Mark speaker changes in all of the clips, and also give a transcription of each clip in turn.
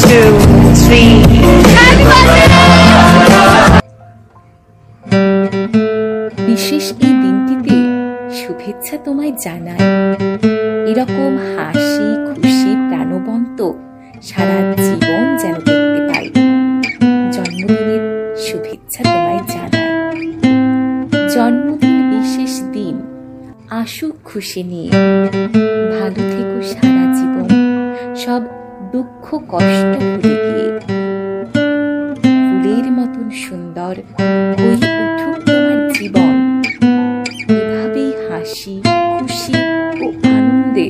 Speaker 1: 2, 3. বিশেষ এই দিনটিতে শুভেচ্ছা তোমায় জানাই। এরকম হাসি খুশি প্রাণবন্ত সারা জীবন যেন দেখতে পাই। জন্মদিনের শুভেচ্ছা তোমায় জানাই। জন্মদিন বিশেষ দিন, আসুক খুশি নিয়ে। ভালো থেকো সারা জীবন, সব দুঃখ কষ্ট ভুলে গিয়ে। ফুলের মতন সুন্দর হয়ে উঠুক তোমার জীবন। এভাবেই হাসি খুশি ও আনন্দে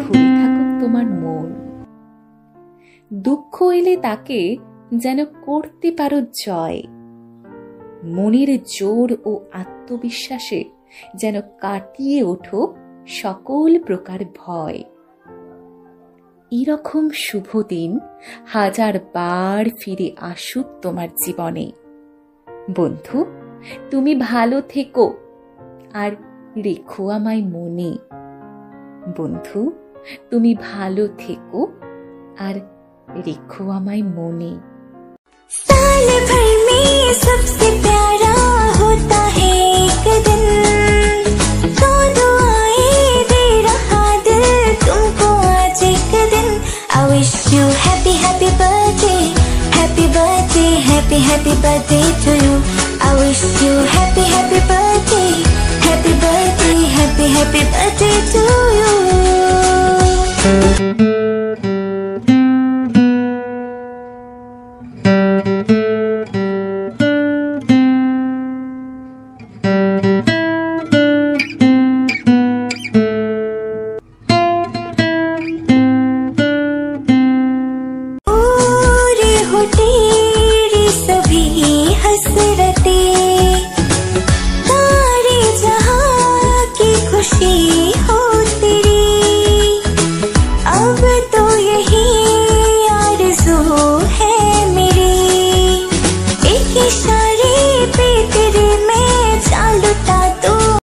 Speaker 1: ভরে থাকুক তোমার মন। দুঃখ এলে তাকে যেন করতে পারো জয়। মনের জোর ও আত্মবিশ্বাসে যেন কাটিয়ে ওঠো সকল প্রকার ভয়। এরকম শুভ দিন হাজার বার ফিরে আসুক তোমার জীবনে। বন্ধু, তুমি ভালো থেকো আর রেখো আমায় মনে। বন্ধু, তুমি ভালো থেকো আর রেখো আমায় মনে।
Speaker 2: साल भर में सबसे प्यारा होता है एक दिन, तो दुआएं दे रहा दिल तुमको आज एक दिन। I wish you happy happy birthday, happy birthday, happy happy birthday to you. I wish you happy happy birthday, happy birthday, happy happy birthday to you.